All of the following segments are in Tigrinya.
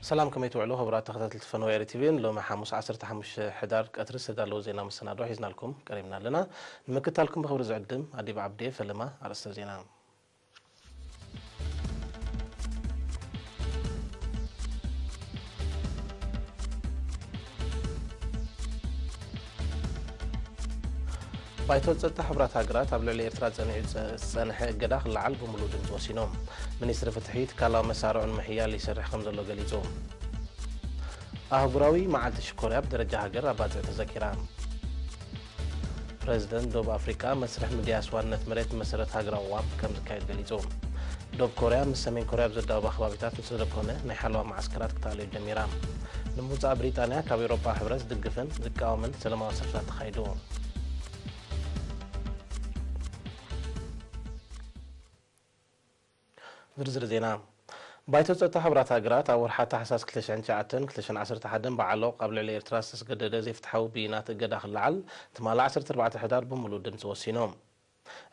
سلام كم يتوعلوه هبرات تخطيط الفنوية رتيبين لو محاموس 15 حدار كأترس هذا لو زينا مسنا روح يزنا لكم قريبنا لنا نمكت لكم بخبر زعدم أديب عبدي فلما على السزينا بايتوت زت حبرات هاجرات قبل الإيرترا سنة جداخل العلب ومولود متوسينهم منيسر فتحيت كلا مسارع المحيا اللي يسرح خمس اللو قليزوم أهبراوي مع التشكوريا بدرجة هاجر أبات تذكران بريزيدنت دوب أفريقيا مسرح مديا سوانة مريت مسرت هاجر واب كم زكاية قليزوم دوب كوريا مسمين كوريا بزدوا بأخبابيتات مسرقونه نحلوا معسكرات كتالي جميران نموزع بريطانيا كأوروبا حبرز دقفن زكاومن سلما وصفات خيدون زرزر زينا بايتو تصتا حبرات هاجرات او ورحات حساس كلشان شاعتن كلشان 11 بعلو قبل الإيرتراس تسقدد زي فتحوا بينات قداخل العل تمال 14 حدار بمولود دمز وسينوم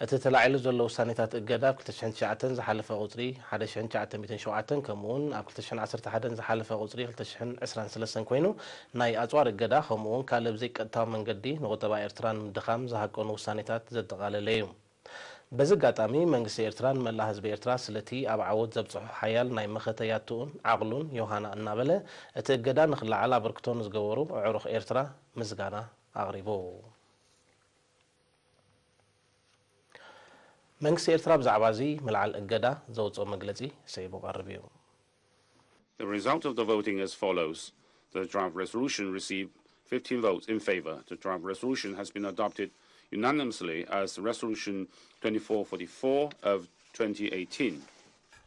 اتتلاعيلو زلو سانيتات قدا كلشان شاعتن زحلفه قصري 11 شاعتن كمون اب كلشان 11 زحلفه قصري كلشان 23 كوينو ناي اصوار قدا خمون كالب زي قطاو منقدي نقطبا إيرتران مدخام زهقونو سانيتات زدقالليوم بزقاتامي منغس إيرتران ملا حزب إيرترا سلتي أب عود زبصح حيال ناي مختياتون عقلون يوهانا النابلة اتقدا نخلع على بركتون زقورو عروخ إيرترا مزقانا أغريبو منغس إيرترا بزعبازي ملع الأقدا زوجو مقلتي سيبو غربيو. The result of the voting as follows. The draft resolution received 15 votes in favor. The draft resolution has been adopted unanimously as Resolution 2444 of 2018.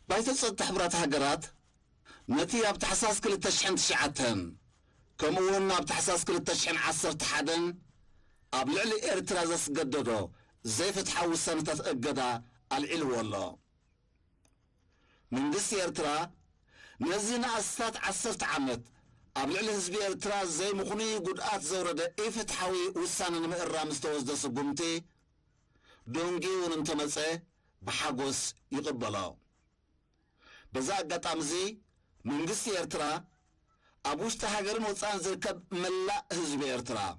بايتصد تحبرات هاجرات نتي ابتحساس كل التشحن تشعتهم كمونا ابتحساس كل التشحن 11 ابلعلي إيرترازس قددو زي فتحوا السنة تتأقدا العلو والله من دس إيرترا نزينا أستات 10 عمت أبلعلي حزب إيرترا زي مخني قدآت زورده إفتحوي والسنة نمئرا مستوزد سبومتي دونجي ونمتمسه بحاقوس يقبلو بزا قطامزي من قس إيرترا أبوش تهاجرن وصان زركب ملا حزب إيرترا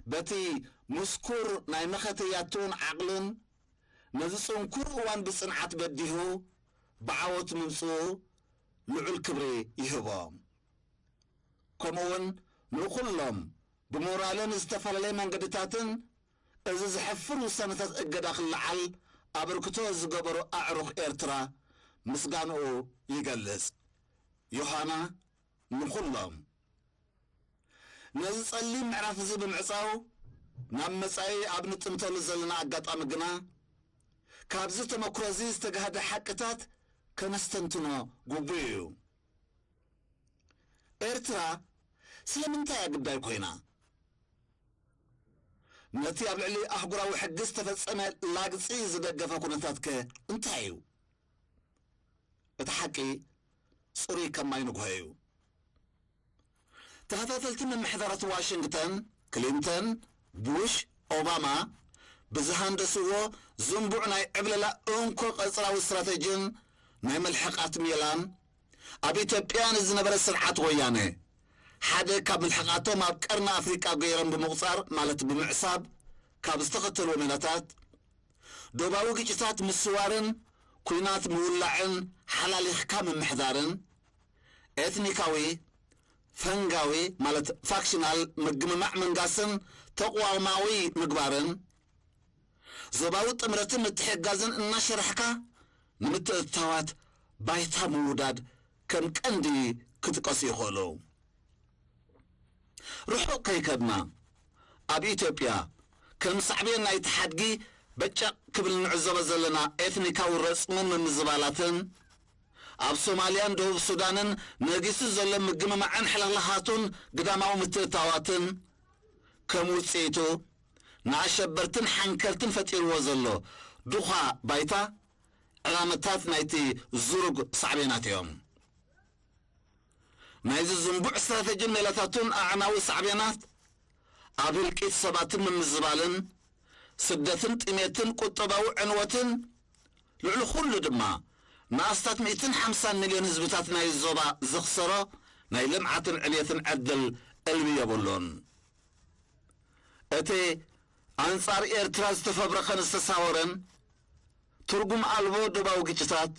بتي مسكور ناي مختياتون عقلن نزصون كروان بصنعات بديهو بعوت ممسو لعل كبري يهبام كمون نقولهم بمورالين استفلالي من قدتاتن إذا زحفروا سنة القداخل العل أبركتو زقبرو أعرخ إيرترا مسقانو يقلس يوهانا نقولهم نزص اللي معرف زي بمعصاو نام مساي ابن تمتل زلنا اقاطام غنا كابزه تمكروزي استغهد حقتات كنستنتنا غوبيو إيرترا سلمنتا يقداي كوينا نتي ابلعلي احقراوي حدث تفصمه لاقصي زدغفه كونتاتك انتايو اتحقي صري كما ينغويو تهاتلت من محضرات واشنطن كلينتون بوش أوباما بزهندسوه زنبوع ناي عبللا انكو قصراو استراتيجين ناي ملحقات ميلان أبي تبيان الزنبرة سرعات وياني حدا كاب ملحقاتو ما بكرنا أفريقيا غيران بمغصار مالت بمعصاب كاب استقتلوا مناتات دوباو كيشتات مسوارن كوينات مولعن حلال إخكام محضارن إثنيكاوي فنغاوي مالت فاكشنال مجمع منقاسن تقواماوي مقبارن زباو تمرتن متحقازن النشرحكا نمتلتاوات بايتا موداد كم كندي كتقاسي خولو روحو كيكدنا اب إثيوبيا كم صعبين يتحدقي بچا كبل نعزب زلنا إثنيكاو رسمن من زبالاتن أب سوماليان دوب سودانن نجس زلم مجمع عن حلالهاتون قداماو متلتاواتن كموتسيتو نعشبرتن حنكرتن فتير وزلو دوخا بايتا علامتات نايتي زرق صعبينات يوم نايز الزنبوع استراتيجي ميلاتاتون أعناوي صعبينات أبيلكيت سباتن من مزبالن سدتن تيميتن قطباو عنوتن لعلو خلو دما ناستات 150 مليون هزبتات ناي الزوبا زخسرة ناي لمعة علية عدل قلبي يبولون اتي أنصار إيرتراز تفبرخن استساورن ترجم ألبو دباو جيتات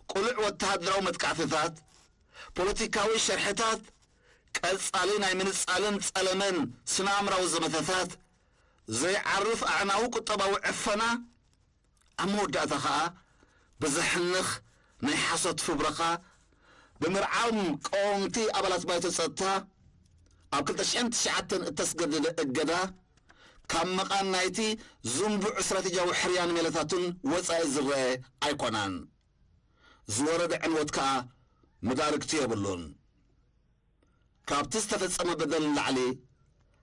قلع والتهدرو متكعثثات بوليتيكاوي شرحتات كالسالين من السالين سالمن سنامرا وزمثثات زي عرف أعناو كتباو عفنا أمود داتخا بزحنخ نيحصد فبرخا بمرعام قومتي أبلات بايت السطا أو كنت شعمت شعاتن التسقد القدا كم مقام نايتي زنبو عسرة جو حريان ميلتاتون وصاي الزرعي أيقونان زورد عنوتكا مداركتي يبلون كابتس تفتصم بدل العلي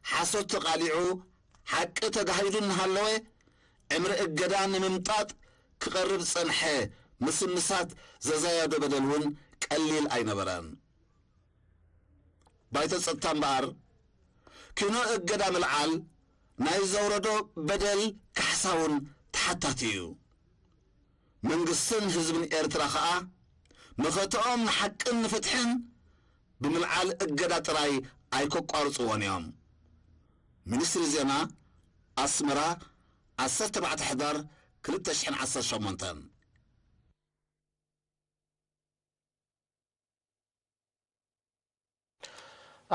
حاسوت تقاليعو حق تقهيدون هالوي عمر القدان ممطاط كقرب صنحي مسمسات ززايا بدلون قليل أي نبران بايت السطان بار كنو القدام العال ناي زوردو بدل كحساون تحتاتيو من قصن حزب إيرترا خا مفتقهم حق فتحن بملعال اقدا تراي ايكو قارصون يوم منستر زينا اسمرا 17 حدار كلتشحن 10 شمونتان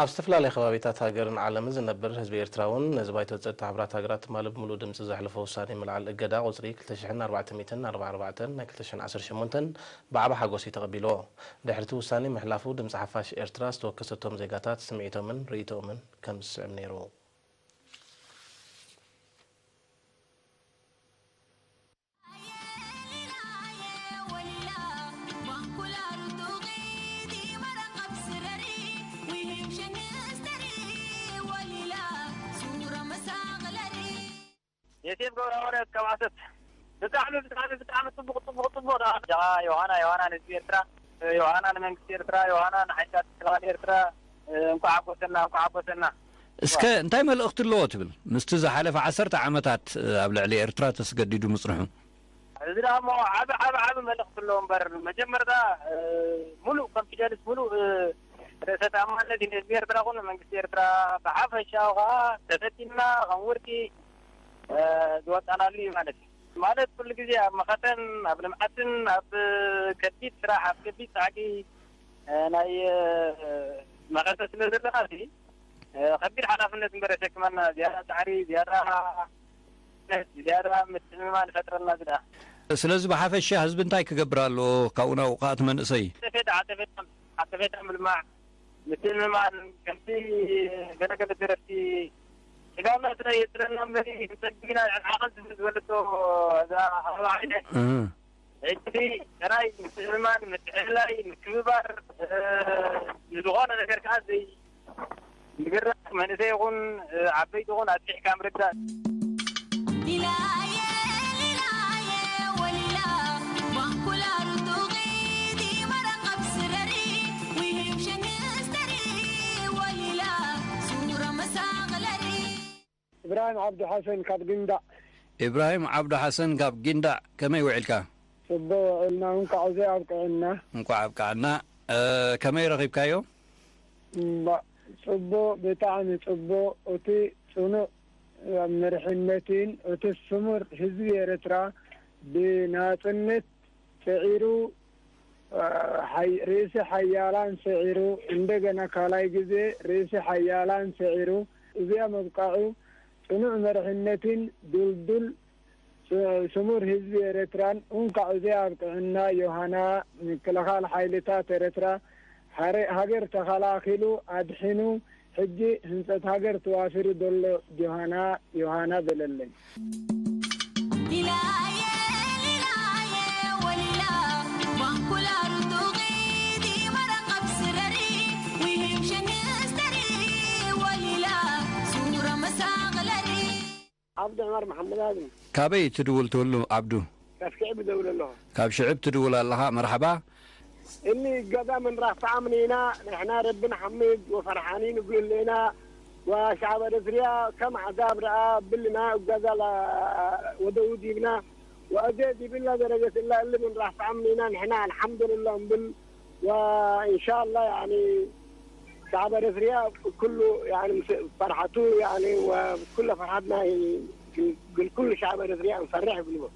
ኣብ ዝተፈላለዩ ከባቢታት ሃገርን ዓለምን ዝነብር ህዝቢ ኤርትራውን ነዝባይቶ ፀጥታ ሕብራት ሃገራት ማለብ ሙሉ ድምፂ ዘሕለፈ ውሳኔ ምልዓል እገዳ ቁፅሪ 2444 ናይ 2018 ብዓባ ሓጎሲ ተቐቢሎ ድሕርቲ ውሳኔ ምሕላፉ ድምፂ ሓፋሽ ኤርትራ ዝተወከሰቶም ዜጋታት ስምዒቶምን ርእይቶምን ከም ዝስዕብ ነይሩ يتيم قورا ورا كواسط بتعمل طبق يوهانا نسبي إرترا يوهانا من إرترا يوهانا نحيشات كلام إرترا نكو عبوسنا اسك انتي ملأخت اللو تبل مستزا حالف 10 عامتات قبل علي إرترا تسجددوا مصرحهم إذا ما عب ملأخت اللو مبر مجمر دا ملو كم تجالس ملو رئيسة أمان الذين نسبي إرترا قلنا من إرترا بحافة شاوها تفتنا غنورتي دوات أنا لي مالت كل جزء مختن قبل معتن أب كتير صراحة كتير ساقي ناي مغسل سلسلة هذه خبير حنا في الناس مبرشة كمان زيادة مثل ما الفترة النازلة سلازم بحافة الشيء حزب انتاي كجبر له كونا وقات من سي عتفت عمل مع مثل ما كان في جنك بدرتي إذا ما يترنا مري تسجينا عقد ولدو ذا واحدة. إجري راي مسلمان متعلاي مكبر لغانا ذكر كذي نقرأ من يقول عبيد يقول أتحكي كامرة ده. إبراهيم عبد حسن كاب جندع إبراهيم عبد حسن كاب جندع كما يوعلك صبو عنا نقع زي عبقعنا نقع عبقعنا كما يرغب كايو صبو بتاعني صبو أتي صنو مرحنتين أتي السمر حزبي إرترا بناطنت سعيرو رئيس حيالان سعيرو عندنا كالاي جزي رئيس حيالان سعيرو زي مبقعو صنوع مرحنتين دلدل سمور حزبي إرتران انقع زي عبقعنا يوهانا كلخال حيلتات إرترا هاجر تخلاخلو أدحنو حجي هنسات هاجر توافر دولو يوهانا بللن عبد عمر محمد آدم كابي تدول تقول عبدو كاف شعب دولة الله كاب شعب تدول الله مرحبا اللي قضى من رافع منينا نحن ربنا حميد وفرحانين نقول لنا وشعب الريا كم عذاب رأى بلنا وقضى ودودينا وأزيد بالله درجة الله اللي من راح تعمينا نحن الحمد لله نبل وإن شاء الله يعني شعب إريتريا كله يعني فرحته يعني وكل فرحتنا كل شعب إريتريا نفرح بالله.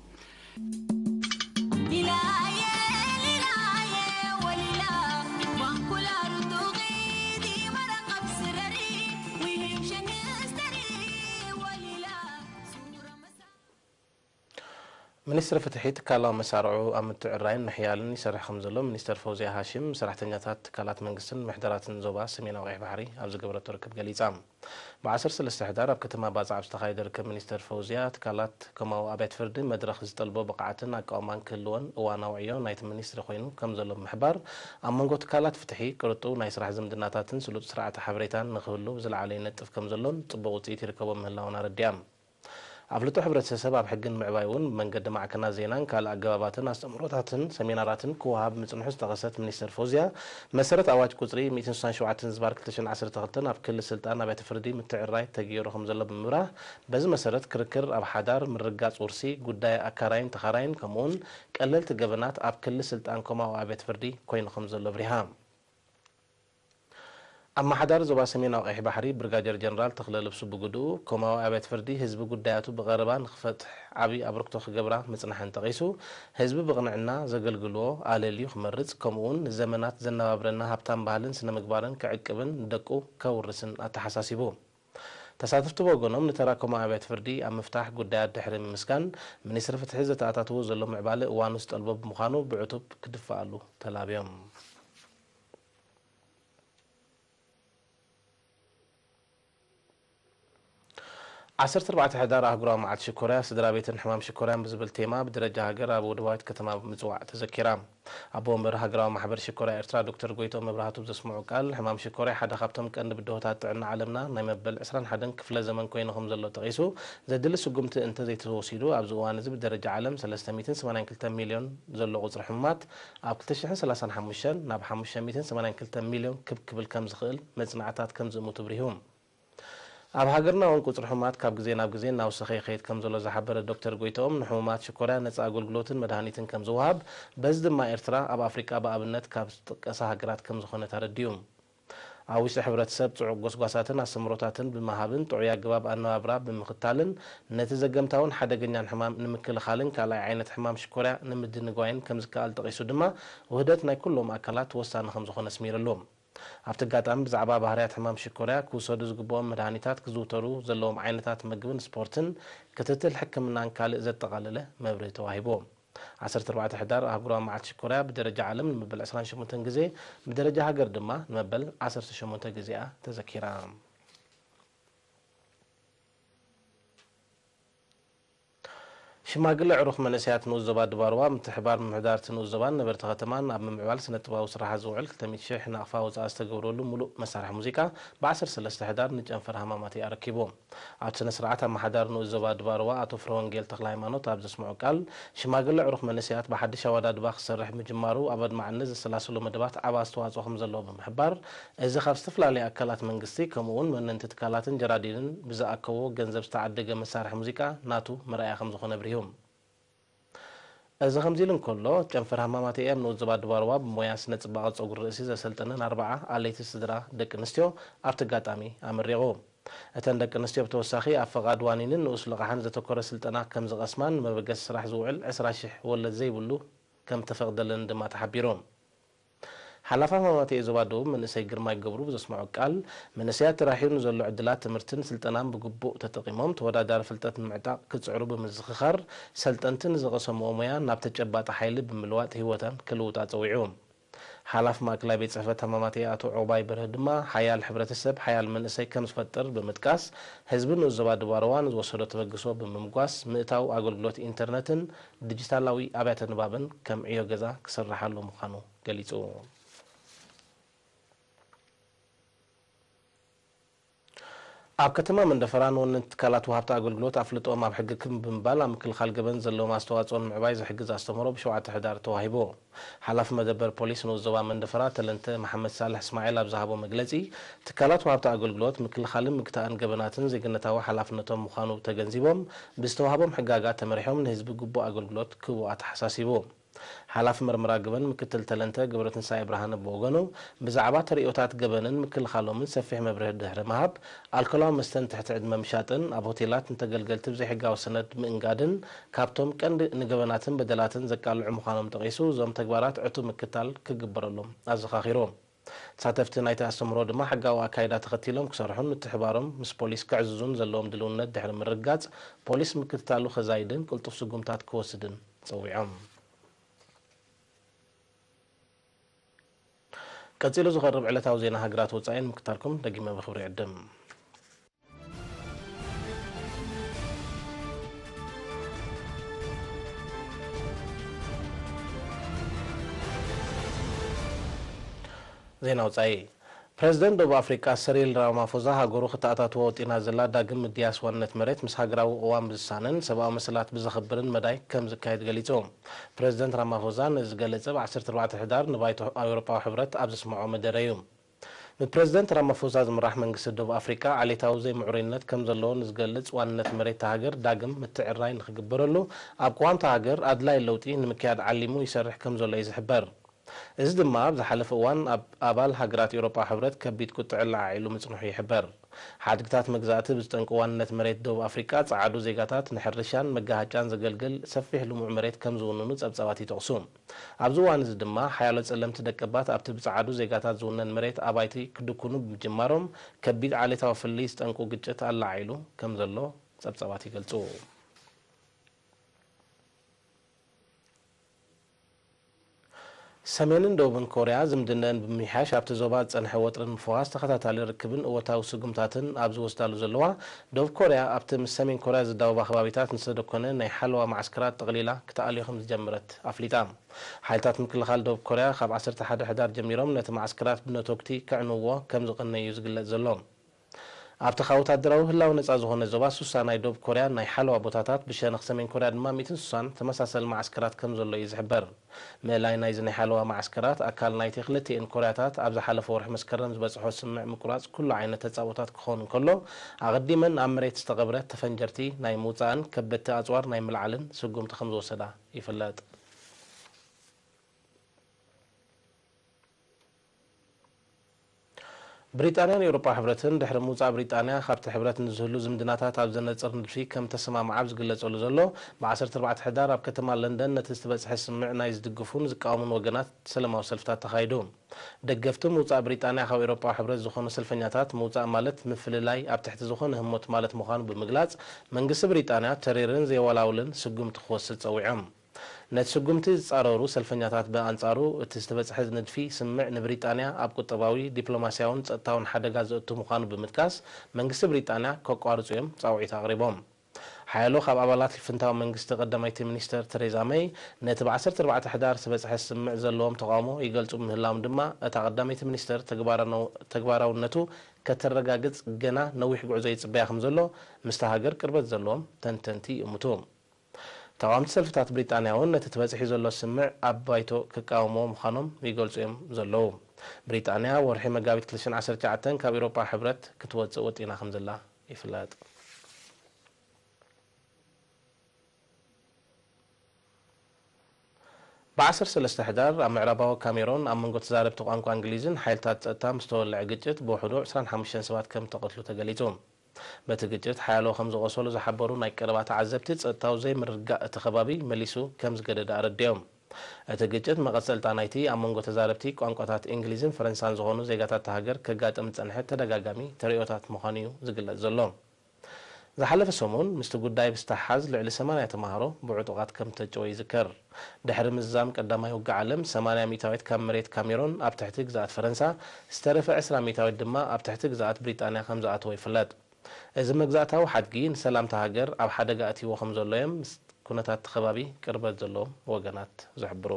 ሚኒስትር ፍትሒ ትካላዊ መሳርዑ ኣብ ምትዕራይን ምሕያልን ይሰርሕ ከም ዘሎ ሚኒስትር ፈውዚያ ሃሽም ሰራሕተኛታት ትካላት መንግስትን ምሕደራትን ዞባ ሰሜናዊ ቀይሕ ባሕሪ ኣብ ዝገበረቶ ርክብ ገሊጻ ብ13 ሕዳር ኣብ ከተማ ባጻዕ ዝተኻየደ ርክብ ሚኒስትር ፈውዚያ ትካላት ከምኡ ኣብያተ ፍርዲ መድረኽ ዝጠልቦ ብቕዓትን ኣቃውማን ክህልወን እዋናዊ ዕዮ ናይቲ ሚኒስትሪ ኮይኑ ከም ዘሎ ምሕባር ኣብ መንጎ ትካላት ፍትሒ ቅርጡ ናይ ስራሕ ዝምድናታትን ስሉጥ ስርዓተ ሓበሬታን ንክህሉ ዝለዓለ ይነጥፍ ከም ዘሎን ጽቡቕ ውፅኢት ይርከቦ ምህላውን ኣረዲያ አፍልጦ ሕብረተሰብ ኣብ ሕግን ምዕባይውን መንገዲ ማዕከናት ዜናን ካልእ ኣገባባትን ኣስተምሮታትን ሰሚናራትን ክወሃብ ምጽንሑ ዝተቐሰት ሚኒስትር ፈውዚያ መሰረት ኣዋጅ ቁጽሪ 167 ዝባር 2012 ኣብ ክልል ስልጣን ኣብያተ ፍርዲ ምትዕራይ ተገይሩ ከም ዘሎ ብምብራህ በዚ መሰረት ክርክር ኣብ ሓዳር ምርጋጽ ውርሲ ጉዳይ ኣካራይን ተኻራይን ከምኡውን ቀለልቲ ገበናት ኣብ ክልል ስልጣን ከምኡ ኣብያተ ፍርዲ ኮይኑ ከም ዘሎ ብሪሃ أما حدار زوبا سمين أو قيح بحري برغادير جنرال تخلل بسو بقدو كوماو أبيت فردي حزب قداياتو بغربان خفتح عبي أبركتو خقبرا مصنحان تغيسو حزب بغنعنا زقلقلو آليليو خمرز كومون زمنات زنوابرنا هبتان بالن سنمقبارن كعقبن دقو كورسن أتحساسيبو تساتفتو بوغنوم نتراكم أبيت فردي أم مفتاح قدايات دحرم مسكان من يسرف تحزة تاتاتو زلو معبالي وانوست الباب مخانو بعتوب كدفالو تلابيوم 14 حدار أهجرا مع شكورا سدرا بيتن حمام شكورا بزبل تيما بدرجة هاجر أبو دوايت كتما مزوع تذكرا أبو مبر هاجرا محبر شكورا إرترا دكتور قويتو مبرهاتو بزسمعو قال حمام شكورا حدا خابتم كأن بدوهات عنا عالمنا نيمبل عسران حدن كفلا زمن كوينهم زلو تغيسو زدل سقمت انت زي توصيدو أبزوان زب درجة عالم 380 مليون زلو غزر حمات أب كلتشحن 35 ناب 580 مليون كبل كم زخيل مزنعتات كم زمو تبريهم ኣብ ሃገርና እውን ቁጽሪ ሕሙማት ካብ ግዜ ናብ ግዜ እናወሰኸ ይኸይድ ከም ዘሎ ዝሓበረ ዶክተር ጎይቶም ንሕሙማት ሽኮርያ ነፃ ኣገልግሎትን መድሃኒትን ከም ዝወሃብ በዚ ድማ ኤርትራ ኣብ ኣፍሪቃ ብኣብነት ካብ ዝጥቀሳ ሃገራት ከም ዝኾነ ተረድዩ ኣብ ውሽጢ ሕብረተሰብ ጽዑቕ ጎስጓሳትን ኣሰምሮታትን ብምሃብን ጥዑይ ኣገባብ ኣነባብራ ብምኽታልን ነቲ ዘገምታውን ሓደገኛን ሕማም ንምክልኻልን ካልኣይ ዓይነት ሕማም ሽኮርያ ንምድንጓይን ከም ዝከኣል ጠቒሱ ድማ ውህደት ናይ ኩሎም ኣካላት ወሳኒ ከም ዝኾነ ስሚረሎም ኣብቲ ጋጣሚ ብዛዕባ ባህርያት ሕማም ሽኮርያ ክውሰዱ ዝግብኦም መድሃኒታት ክዝውተሩ ዘለዎም ዓይነታት ምግብን ስፖርትን ክትትል ሕክምናን ካልእ ዘጠቓለለ መብርሂ ተዋሂቦ 14 ሕዳር ኣህጉራዊ መዓልቲ ሽኮርያ ብደረጃ ዓለም ንመበል 28 ግዜ ብደረጃ ሃገር ድማ ንመበል 18 ግዜኣ ተዘኪራ ሽማግለ ዕሩኽ መንእሰያት ንውዘባ ድባርዋ ምትሕባር ምምሕዳርቲ ንውዘባን ነበርቲ ከተማን ኣብ ምምዕባል ስነ ጥበባዊ ስራሓት ዝውዕል 200,000 ናቕፋ ወፃኢ ዝተገብረሉ ሙሉእ መሳርሒ ሙዚቃ ብ13 ሕዳር ንጨንፈር ሃማማት ኣረኪቦም ኣብቲ ስነ ስርዓት ኣመሓዳሪ ንውዘባ ድባርዋ ኣቶ ፍረ ወንጌል ተክለ ሃይማኖት ኣብ ዘስምዑ ቃል ሽማግለ ዕሩኽ መንእሰያት ብሓድሽ ኣወዳድባ ክሰርሕ ምጅማሩ ኣብ ኣድማዕነት ዘሰላሰሉ መደባት ዓብ ኣስተዋፅኦ ከም ዘለዎ ብምሕባር እዚ ካብ ዝተፈላለዩ ኣካላት መንግስቲ ከምኡውን መነንቲ ትካላትን ጀራዲንን ብዝኣከቦ ገንዘብ ዝተዓደገ መሳርሒ ሙዚቃ ናቱ መርኣያ ከም ዝኾነ ብርሂ እዚ ከምዚ ኢሉ እንከሎ ጨንፈር ሃማማት እየም ንውዘባ ድባርዋ ብሞያ ስነ ጽባቐ ፀጉሪ ርእሲ ዘሰልጥነን 4 ኣለይቲ ስድራ ደቂ ኣንስትዮ ኣብቲ ጋጣሚ ኣመሪቑ እተን ደቂ ኣንስትዮ ብተወሳኺ ኣብ ፈቓድ ዋኒንን ንኡስ ልቓሕን ዘተኮረ ስልጠና ከም ዝቐስማን መበገሲ ስራሕ ዝውዕል 20,000 ወለድ ዘይብሉ ከም ተፈቕደለን ድማ ተሓቢሮም ሓላፋ ሃማማት ዞባ ደቡብ መንእሰይ ግርማይ ገብሩ ብዘስምዑ ቃል መንእሰያት ተራሒሉ ዘሎ ዕድላት ትምህርትን ስልጠናን ብግቡእ ተጠቒሞም ተወዳዳሪ ፍልጠት ንምዕጣቕ ክፅዕሩ ብምዝኽኻር ሰልጠንትን ዝቐሰምዎ ሞያ ናብ ተጨባጣ ሓይሊ ብምልዋጥ ሂወተን ክልውጣ ፀዊዑ ሓላፍ ማእከላይ ቤት ጽሕፈት ሃማማት ኣቶ ዑባይ በርህ ድማ ሓያል ሕብረተሰብ ሓያል መንእሰይ ከም ዝፈጥር ብምጥቃስ ህዝቢ ንውዘባ ድባርዋን ዝወሰዶ ተበግሶ ብምምጓስ ምእታው ኣገልግሎት ኢንተርነትን ዲጂታላዊ ኣብያተ ንባብን ከም ዕዮ ገዛ ክስርሓሉ ምዃኑ ገሊጹ ኣብ ከተማ መንደፈራን ወንን ትካላት ወሃብቲ ኣገልግሎት ኣፍልጦም ኣብ ሕጊ ብምባል ኣብ ምክልኻል ገበን ዘለዎም ኣስተዋፅኦን ምዕባይ ዝሕግዝ ኣስተምህሮ ብ7 ሕዳር ተዋሂቦ ሓላፊ መደበር ፖሊስ ንኡስ ዞባ መንደፈራ ተለንተ መሐመድ ሳልሕ እስማኤል ኣብ ዝሃቦ መግለጺ ትካላት ወሃብቲ ኣገልግሎት ምክልኻልን ምግታእን ገበናትን ዜግነታዊ ሓላፍነቶም ምዃኑ ተገንዚቦም ብዝተዋሃቦም ሕጋጋት ተመሪሖም ንህዝቢ ግቡእ ኣገልግሎት ክህቡ ኣተሓሳሲቦ ሓላፊ ምርመራ ገበን ምክትል ተለንተ ገብረትንሳኤ ብርሃነ ብወገኑ ብዛዕባ ተርእዮታት ገበንን ምክልኻሎምን ሰፊሕ መብርሂ ድሕሪ ምሃብ ኣልኮላዊ መስተን ትሕቲ ዕድመ ምሻጥን ኣብ ሆቴላት ንተገልገልቲ ብዘይሕጋዊ ሰነድ ምእንጋድን ካብቶም ቀንዲ ንገበናትን በደላትን ዘቃልዑ ምዃኖም ጠቒሱ እዞም ተግባራት ዕቱብ ምክታል ክግበረሎም ኣዘኻኺሮም ተሳተፍቲ ናይቲ ኣስተምህሮ ድማ ሕጋዊ ኣካይዳ ተኸቲሎም ክሰርሑን ምትሕባሮም ምስ ፖሊስ ክዕዝዙን ዘለዎም ድልውነት ድሕሪ ምርጋጽ ፖሊስ ምክትታሉ ከዛይድን ቅልጡፍ ስጉምታት ክወስድን ፀዊዖም ቀፂሉ ዝቐርብ ዕለታዊ ዜና ሃገራት ወፃኢን ምክታልኩም ደጊመ ብኽብሪ ዕድም ዜና ወፃኢ ፕሬዝደንት ደቡብ አፍሪካ ሰሪል ራማፎዛ ሃገሩ ክተኣታትዎ ወጢና ዘላ ዳግም ምድያስ ዋንነት መሬት ምስ ሃገራዊ እዋን ብዝሳነን ሰብኣዊ መሰላት ብዘኽብርን መዳይ ከም ዝካየድ ገሊፆም ፕሬዝደንት ራማፎዛ ነዚ ገለጸ ብ14 ሕዳር ንባይቶ ኣውሮፓዊ ሕብረት ኣብ ዘስምዖ መደረ እዩ ብፕሬዝደንት ራማፎዛ ዝምራሕ መንግስቲ ደቡብ አፍሪካ ዓሌታዊ ዘይምዕሩይነት ከም ዘለዎ ንዝገልጽ ዋንነት መሬት ሃገር ዳግም ምትዕራይ ንክግበረሉ ኣብ ቅዋምቲ ሃገር ኣድላይ ለውጢ ንምክያድ ዓሊሙ ይሰርሕ ከም ዘሎ እዩ ዝሕበር እዚ ድማ ኣብ ዝሓለፈ እዋን ኣባል ሃገራት ኤውሮጳ ሕብረት ከቢድ ቁጥዕ ላዓዒሉ ምጽንሑ ይሕበር ሓድግታት መግዛእቲ ብዝጠንቂ ዋንነት መሬት ደቡብ አፍሪካ ጸዓዱ ዜጋታት ንሕርሻን መጋሃጫን ዘገልግል ሰፊሕ ልሙዕ መሬት ከም ዝውንኑ ጸብጻባት ይጠቕሱ ኣብዚ እዋን እዚ ድማ ሓያሎ ጸለምቲ ደቀባት ኣብቲ ብጸዓዱ ዜጋታት ዝውነን መሬት ኣባይቲ ክድኩኑ ብምጅማሮም ከቢድ ዓሌታዊ ፍልይ ዝጠንቁ ግጭት ኣላዓዒሉ ከም ዘሎ ጸብጻባት ይገልጹ ሰሜንን ደቡብን ኮርያ ዝምድነን ብምሕያሽ ኣብቲ ዞባ ዝጸንሐ ወጥርን ምፍዋስ ተኸታታሊ ርክብን እወታዊ ስጉምታትን ኣብ ዝወስዳሉ ዘለዋ ደቡብ ኮርያ ኣብቲ ምስ ሰሜን ኮርያ ዝዳወባ ከባቢታት ንዝተደኮነ ናይ ሓለዋ ማዕስከራት ጠቕሊላ ክተኣልዮ ከም ዝጀመረት ኣፍሊጣ ሓይልታት ምክልኻል ደቡብ ኮርያ ካብ 11 ሕዳር ጀሚሮም ነቲ ማዕስከራት ብነቶክቲ ክዕንዎ ከም ዝቕነዩ ዝግለጽ ዘሎ ኣብቲ ካብ ወታደራዊ ህላዊ ነጻ ዝኾነ ዞባ ሱሳ ናይ ደቡብ ኮርያ ናይ ሓለዋ ቦታታት ብሸነኽ ሰሜን ኮርያ ድማ 160 ተመሳሰሊ ማዕስከራት ከም ዘሎ እዩ ዝሕበር ምእላይ ናይዚ ናይ ሓለዋ ማዕስከራት ኣካል ናይቲ ክልቲአን ኮርያታት ኣብ ዝሓለፈ ወርሒ መስከረም ዝበፅሖ ስምዕ ምቁራፅ ኩሉ ዓይነት ተፃቦታት ክኾኑ ከሎ ኣቐዲመን ኣብ መሬት ዝተቐብረ ተፈንጀርቲ ናይ ምውፃእን ከበድቲ ኣፅዋር ናይ ምልዓልን ስጉምቲ ከም ዝወሰዳ ይፍለጥ بريطانيا يوروبا حبرتن دحر موصا بريطانيا خابت حبرت نزهلو زمدناتات ኣብ ዘነጽር ንድፊ ከም ተሰማምዓ ዝግለጸሉ ዘሎ ብ14 ሕዳር ኣብ ከተማ ለንደን ነቲ ዝተበጽሐ ስምዕ ናይ ዝድግፉን ዝቃወሙን ወገናት ሰላማዊ ሰልፍታት ተኻይዱ ደገፍቲ ሙጻ ብሪጣንያ ካብ ኤውሮፓ ሕብረት ዝኾኑ ሰልፈኛታት ሙጻ ማለት ምፍልላይ ኣብ ትሕቲ ዝኾነ ህሞት ማለት ምዃኑ ብምግላጽ መንግስቲ ብሪጣንያ ተሪርን ዘይወላውልን ስጉምቲ ክወስድ ጸዊዖም ነቲ ስጉምቲ ዝጻረሩ ሰልፈኛታት በኣንጻሩ እቲ ዝተበጽሐ ንድፊ ስምዕ ንብሪጣንያ ኣብ ቁጠባዊ ዲፕሎማስያውን ጸጥታውን ሓደጋ ዘእቱ ምዃኑ ብምጥቃስ መንግስቲ ብሪጣንያ ከቋርጹ እዮም ጻውዒት ኣቕሪቦም ሓያሎ ካብ ኣባላት ልፍንታዊ መንግስቲ ቀዳማይቲ ሚኒስተር ተሬዛ ሜይ ነቲ ብ14 ሕዳር ዝተበጽሐ ስምዕ ዘለዎም ተቃውሞ ይገልጹ ምህላዎም ድማ እታ ቀዳማይቲ ሚኒስተር ተግባራውነቱ ከተረጋግጽ ገና ነዊሕ ጉዕዞ ይጽበያ ከም ዘሎ ምስቲ ሃገር ቅርበት ዘለዎም ተንተንቲ ይእምቱ ተቃዋምቲ ሰልፍታት ብሪጣንያ እውን ነቲ ተበጽሒ ዘሎ ስምዕ ኣብ ባይቶ ክቃወሞ ምዃኖም ይገልጹ እዮም ዘለዉ ብሪጣንያ ወርሒ መጋቢት 2019 ካብ ኤውሮፓ ሕብረት ክትወፅእ ወጢና ከም ዘላ ይፍለጥ ب13 ሕዳር ኣብ ምዕራባዊ ካሜሮን ኣብ መንጎ ተዛረብቲ ቋንቋ እንግሊዝን ሓይልታት ጸጥታ ምስ ተወልዐ ግጭት ብውሕዱ 25 ሰባት ከም ተቐትሉ ተገሊጹ በቲ ግጭት ሓያሎ ከም ዝቆሰሉ ዝሓበሩ ናይ ቀረባ ተዓዘብቲ ጸጥታው ዘይምርጋእ እቲ ከባቢ መሊሱ ከም ዝገደደ ኣረድዮም እቲ ግጭት መቐጸልታ ናይቲ ኣብ መንጎ ተዛረብቲ ቋንቋታት እንግሊዝን ፈረንሳን ዝኾኑ ዜጋታት ሃገር ከጋጥም ጸንሐ ተደጋጋሚ ተርእዮታት ምዃኑ እዩ ዝግለጽ ዘሎ ዝሓለፈ ሰሙን ምስቲ ጉዳይ ብዝተሓዝ ልዕሊ 80 ተማሃሮ ብዕጡቓት ከም ተጨወ ይዝከር ድሕሪ ምዛም ቀዳማይ ውግዕ ዓለም 80 ሚታዊት ካብ መሬት ካሜሮን ኣብ ትሕቲ ግዛኣት ፈረንሳ ዝተረፈ 20 ሚታዊት ድማ ኣብ ትሕቲ ግዛኣት ብሪጣንያ ከም ዝኣተወ ይፍለጥ እዚ መግዛእታዊ ሓድጊ ንሰላምታ ሃገር ኣብ ሓደጋ እትይዎ ከም ዘሎ እዮም ኩነታት ከባቢ ቅርበት ዘለዎም ወገናት ዝሕብሩ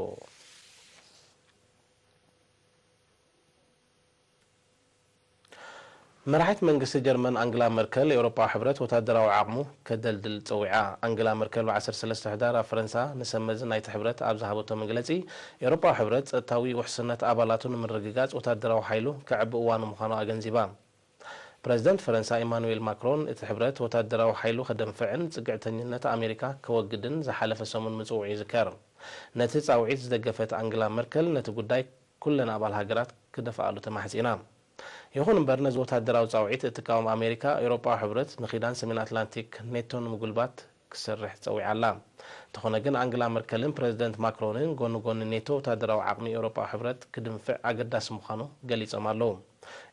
መራሒት መንግስቲ ጀርመን አንግላ መርከል የአውሮፓ ሕብረት ወታደራዊ ዓቅሙ ከደልድል ፀዊዓ አንግላ መርከል ብ13 ህዳር ኣብ ፈረንሳ ንሰመዝ ናይቲ ሕብረት ኣብ ዝሃበቶ መግለጺ የአውሮፓ ሕብረት ጸጥታዊ ውሕስነት ኣባላቱን ምርግጋጽ ወታደራዊ ኃይሉ ከዕቢ እዋኑ ምዃኑ ኣገንዚባ ፕሬዚደንት ፈረንሳ ኢማኑኤል ማክሮን እቲ ሕብረት ወታደራዊ ኃይሉ ከደንፍዕን ጽግዕተኝነት አሜሪካ ከወግድን ዝሓለፈ ሰሙን ምጽውዒ ይዝከር ነቲ ጻውዒት ዝደገፈት አንግላ መርከል ነቲ ጉዳይ ኩለን ኣባል ሃገራት ክደፍኣሉ ተማሕጺና ይኹን እምበር ነዚ ወታደራዊ ጻውዒት እትቃወም አሜሪካ አውሮፓ ሕብረት ንኺዳን ሰሜን አትላንቲክ ኔቶን ምጉልባት ክሰርሕ ፀዊዓ ኣላ ተኾነ ግን አንግላ መርከልን ፕሬዚደንት ማክሮንን ጎን ኔቶ ወታደራዊ ዓቅሚ አውሮፓ ሕብረት ክድንፍዕ ኣገዳሲ ምዃኑ ገሊጾም ኣለዉ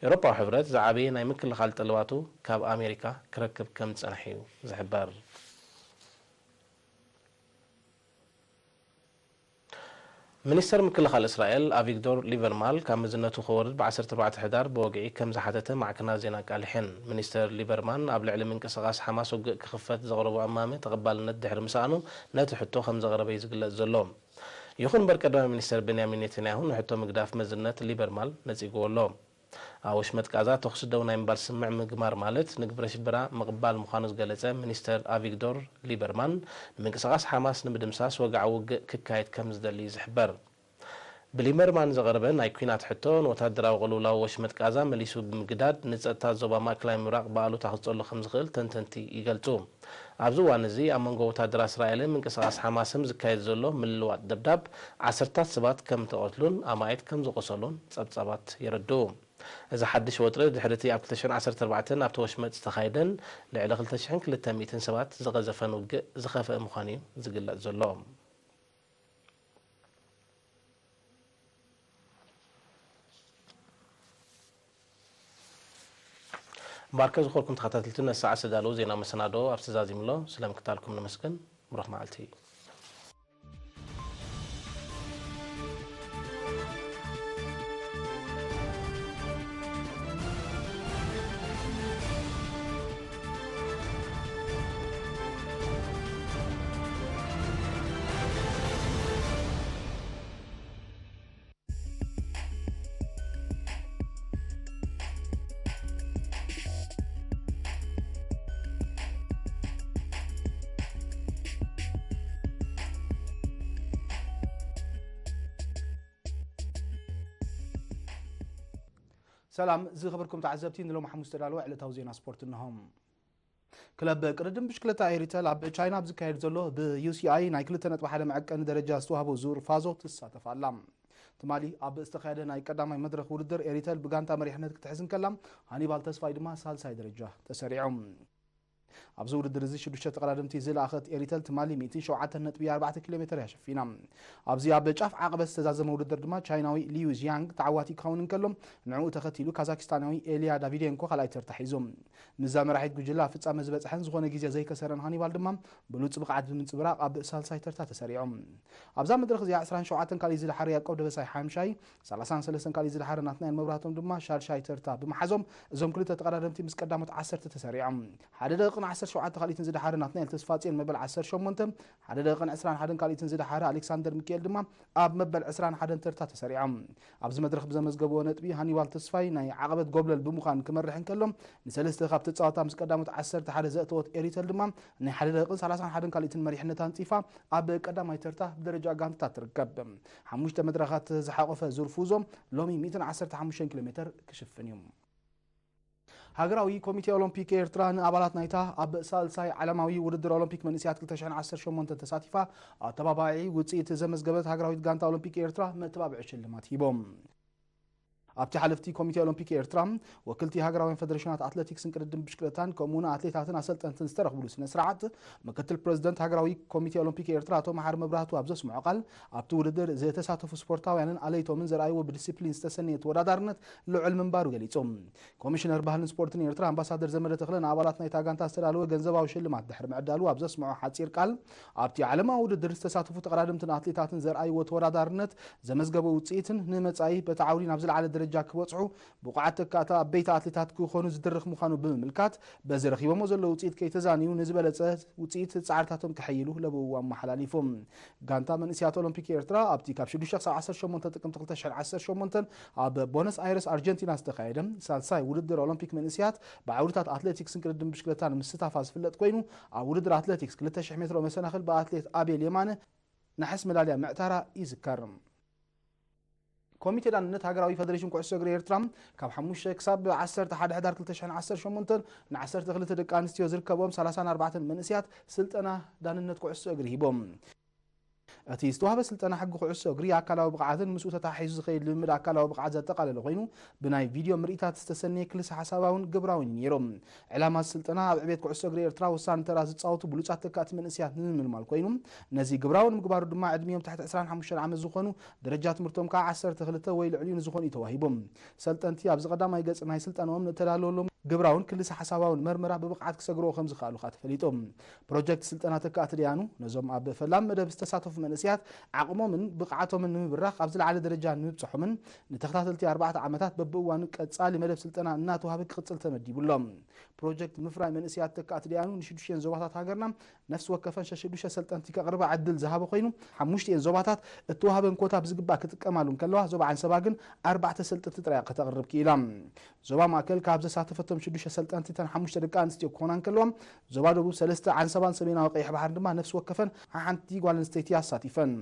አውሮፓ ሕብረት ዝዓበየ ናይ ምክልኻል ጠለባቱ ካብ አሜሪካ ክረክብ ከም ዝጸንሐ እዩ ዝሕበር ሚኒስተር ምክልኻል እስራኤል አቪግዶር ሊበርማል ካብ ምዝነቱ ክወርድ ብ14 ሕዳር በወግዒ ከም ዝሓተተ ማዕከናት ዜና ቃልሕን ሚኒስተር ሊበርማን ኣብ ልዕሊ ምንቅስቓስ ሓማስ ውግእ ክኽፈት ዘቕረቡ ኣማሜ ተቐባልነት ድሕሪ ምሳኣኑ ነቲ ሕቶ ከም ዘቕረበ እዩ ዝግለጽ ዘሎ ይኹን እምበር ቀዳማይ ሚኒስተር ቤንያሚን ኔታንያሁ ንሕቶ ምግዳፍ መዝነት ሊበርማል ነጺግዎ ኣሎ ኣብ ወሽመጥ ጋዛ ተኹስ ደው ናይ ምባል ስምዕ ምግማር ማለት ንግብረ ሽበራ ምቕባል ምዃኑ ዝገለጸ ሚኒስተር አቪግዶር ሊበርማን ንምንቅስቓስ ሓማስ ንምድምሳስ ወግዓዊ ውግእ ክካየድ ከም ዝደሊ ዝሕበር ብሊበርማን ዘቐረበ ናይ ኩናት ሕቶ ንወታደራዊ ቅልውላዊ ወሽመጥ ጋዛ መሊሱ ብምግዳድ ንጸጥታ ዞባ ማእከላዊ ምብራቕ በኣሉታ ክጸሎ ከም ዝኽእል ተንተንቲ ይገልጹ ኣብዚ እዋን እዚ ኣብ መንጎ ወታደራት እስራኤልን ምንቅስቓስ ሓማስን ዝካየድ ዘሎ ምልልዋጥ ደብዳብ ዓሰርታት ሰባት ከም ተቐትሉን ኣማይት ከም ዝቆሰሉን ጸብጻባት የረድኡ እዚ ሓድሽ ወጥሪ ድሕርቲ ኣብ 2014 ኣብቲ ወሽመጥ ዝተኻየደን ልዕሊ 2200 ሰባት ዝቐዘፈን ውግእ ዝኸፍአ ምዃኑ እዩ ዝግለጽ ዘሎ ባርከ ዝኸልኩም ተኸታተልቲ ነሳዓ ስዳለው ዜና መሰናዶ ኣብ ተዛዚምሎ ስለምክታልኩም ንመስገን ብሩኽ መዓልቲ سلام زي خبركم تعزبتين لو محمود استدلال وعلى زينا سبورت انهم كلب قردم بشكلتا ايريتال اب تشاينا بزكايد زلو بيو سي اي ناي كلتنت بحاله معقن درجه استوهبو زور فازو تساتف علام تمالي اب استخايده ناي قداماي مدرخ ودر ايريتال بغانتا مريحነት ክትሕዝን ከላም ሃኒባል ተስፋይ ድማ ሳልሳይ ደረጃ ተሰሪዖም ኣብዚ ውድድር እዚ 6 ተቀዳደምቲ ዝለኣኸት ኤሪተል ትማሊ 107.4 ኪሎ ሜትር ያሸፊና ኣብዚ ኣብ ጫፍ ዓቀበት ዝተዛዘመ ውድድር ድማ ቻይናዊ ሊዩ ዚያንግ ተዓዋቲ ካውን እንከሎም ንዕኡ ተኸቲሉ ካዛክስታናዊ ኤልያ ዳቪዴንኮ ካልኣይ ተርታ ሒዞም ንዛ መራሒት ጉጅላ ፍጻመ ዝበፅሐን ዝኾነ ግዜ ዘይከሰረን ሃኒባል ድማ ብሉፅ ብቕዓት ብምንፅብራቕ ኣብ ሳልሳይ ተርታ ተሰሪዖም ኣብዛ መድረኽ እዚኣ 27 ካልእ ዝለሓረ ያዕቆብ ደበሳይ ሓምሻይ 33 ካልእ ዝለሓረ ናትናኤል መብራህቶም ድማ ሻልሻይ ተርታ ብምሓዞም እዞም ክልተ ተቀዳደምቲ ምስ ቀዳሞት 10 ተሰሪዖም ሓደ ደቂቕን 17 ካልኢትን ዝደሓረ ናትናኤል ተስፋጽዮን መበል 18 ሓደ ደቂቕን 21 ካልኢትን ዝደሓረ ኣሌክሳንደር ሚካኤል ድማ ኣብ መበል 21 ተርታ ተሰሪዖም ኣብዚ መድረኽ ብዘመዝገበዎ ነጥቢ ሃኒባል ተስፋይ ናይ ዓቐበት ጎብለል ብምዃን ክመርሕ እንከሎም ንሰለስተ ካብቲ ጸወታ ምስ ቀዳሞት 10 ሓደ ዘእተወት ኤሪተል ድማ ናይ ሓደ ደቂቕን 31 ካልኢትን መሪሕነት አንጺፋ ኣብ ቀዳማይ ተርታ ብደረጃ ጋንታ ትርከብ ሓሙሽተ መድረኻት ዝሓቆፈ ዙር ፉዞም ሎሚ 115 ኪሎ ሜትር ክሽፍን እዩ ሃገራዊ ኮሚቴ ኦሎምፒክ ኤርትራ ንኣባላት ናይታ ኣብ ሳልሳይ ዓለማዊ ውድድር ኦሎምፒክ መንእስያት 2018 ተሳቲፋ ኣተባባዒ ውፅኢት ዘመዝገበት ሃገራዊት ጋንታ ኦሎምፒክ ኤርትራ መተባብዒ ሽልማት ሂቦም ኣብቲ ሓለፍቲ ኮሚቴ ኦሎምፒክ ኤርትራ ወክልቲ ሃገራዊ ፌደሬሽናት ኣትሌቲክስን ቅድድም ብሽክለታን ከምኡውን ኣትሌታትን ኣሰልጠንትን ዝተረኽብሉ ስነ ስርዓት ምክትል ፕሬዝደንት ሃገራዊ ኮሚቴ ኦሎምፒክ ኤርትራ ኣቶ መሓር መብራህቱ ኣብ ዘስምዖ ቃል ኣብቲ ውድድር ዝተሳተፉ ስፖርታውያንን ኣለይቶምን ዘርኣይዎ ብዲሲፕሊን ዝተሰነየ ተወዳዳርነት ልዑል ምንባሩ ገሊፆም ኮሚሽነር ባህልን ስፖርትን ኤርትራ ኣምባሳደር ዘመደ ተኽለ ንኣባላት ናይታ ጋንታ ዝተዳለወ ገንዘባዊ ሽልማት ድሕሪ ምዕዳሉ ኣብ ዘስምዖ ሓፂር ቃል ኣብቲ ዓለማዊ ውድድር ዝተሳተፉ ተቀዳደምትን ኣትሌታትን ዘርኣይዎ ተወዳዳርነት ዘመዝገበ ውፅኢትን ንመጻኢ በቲ ዓውዲ ናብ ዝለዓለ ደረጃ ደረጃ ክበጽሑ ብቑዓት ተካእታ ኣበይቲ ኣትሌታት ክኾኑ ዝድርኽ ምዃኑ ብምምልካት በዚ ረኺቦሞ ዘለዉ ውፅኢት ከይተዛንዩ ንዝበለፀ ውፅኢት ፃዕርታቶም ክሐይሉ ለብእዎ ኣመሓላሊፎም ጋንታ መንእስያት ኦሎምፒክ ኤርትራ ኣብቲ ካብ 6 ክሳብ 18 ጥቅምቲ 2018 ኣብ ቦነስ ኣይረስ ኣርጀንቲና ዝተኻየደ ሳልሳይ ውድድር ኦሎምፒክ መንእስያት ብዓውድታት ኣትሌቲክስን ቅድድም ብሽክለታን ምስታፋ ዝፍለጥ ኮይኑ ኣብ ውድድር ኣትሌቲክስ 2000 ሜትሮ መሰናኽል ብኣትሌት ኣቤል የማነ نحس مدالية معترة يذكرم كوميتي دانت هاغراوي فدريشن كوعسو اغري ኤርትራም ካብ 5 ክሳብ 10 1 ሕዳር 2018 ን10 ክልተ ደቂ ኣንስትዮ ዝርከቦም 34 መንእስያት ስልጠና ዳንነት ኩዕሶ እግሪ ሂቦም እቲ ዝተዋህበ ስልጠና ሕጊ ኩዕሶ እግሪ ኣካላዊ ብቕዓትን ምስኡ ተታሒዙ ዝኸይድ ልምድ ኣካላዊ ብቕዓት ዘጠቓለለ ኮይኑ ብናይ ቪድዮ ምርኢታት ዝተሰነየ ክልሲ ሓሳባውን ግብራውን ነይሮም ዕላማ ስልጠና ኣብ ዕቤት ኩዕሶ እግሪ ኤርትራ ወሳኒ ተራ ዝፃወቱ ብሉፃት ተካእቲ መንእስያት ንምልማል ኮይኑ ነዚ ግብራውን ምግባሩ ድማ ዕድሚኦም ታሕቲ 25 ዓመት ዝኾኑ ደረጃ ትምህርቶም ከዓ 12 ወይ ልዕሊኡ ዝኾኑ ተዋሂቦም ሰልጠንቲ ኣብ ዝቐዳማይ ገጽ ናይ ስልጠናዎም ንተዳለወሎም ግብራውን ክልሲ ሓሳባውን መርመራ ብብቕዓት ክሰግርዎ ከም ዝኽኣሉ ተፈሊጦም ፕሮጀክት ስልጠና ተካእቲ ድያኑ ነዞም ኣብ ፈላም መደብ ዝተሳተፉ መንእስያት ዓቕሞምን ብቕዓቶምን ንምብራኽ ኣብ ዝለዓለ ደረጃ ንምብፅሖምን ንተኸታተልቲ 4 ዓመታት በብእዋኑ ቀጻሊ መደብ ስልጠና እናተዋህበ ክቕፅል ተመዲቡሎም ፕሮጀክት ምፍራይ መንእስያት ተካእቲ ድያኑ ን6 ዞባታት ሃገርና ነፍሲ ወከፈን 6 ሰልጠንቲ ከቕርባ ዕድል ዝሃበ ኮይኑ 5 ዞባታት እተዋህበን ኮታ ብዝግባእ ክትቀማሉ ከለዋ ዞባ ዓንሰባ ግን 4 ሰልጠንቲ ጥራይ ከተቕርብ ክኢላ ዞባ ማእከል ካብ ዘሳተፈቶም 6 ሰልጠንቲ ተን 5 ደቂ ኣንስትዮ ክኾናን ከለዎም ዞባ ደቡብ 3 ዓንሰባን ሰሜናዊ ቀይሕ ባሕር ድማ ነፍሲ ወከፈን ሓንቲ ጓል ኣንስተይቲ ያሳቲፈን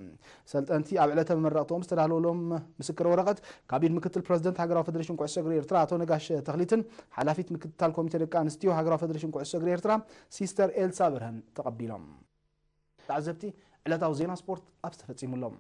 ሰልጠንቲ ኣብ ዕለተ መመረቕቶም ዝተዳለወሎም ምስክር ወረቐት ካቢን ምክትል ፕሬዝደንት ሃገራዊ ፌደሬሽን ኩዕሶ እግሪ ኤርትራ ኣቶ ነጋሽ ተኽሊትን ሓላፊት ምክትታል ኮሚቴ ደቂ ኣንስትዮ ሃገራዊ ፌደሬሽን ኩዕሶ እግሪ ኤርትራ ሲስተር ኤልሳ ብርሃን ተቐቢሎም ተዓዘብቲ ዕለታዊ ዜና ስፖርት ኣብ ዝተፈጺሙሎም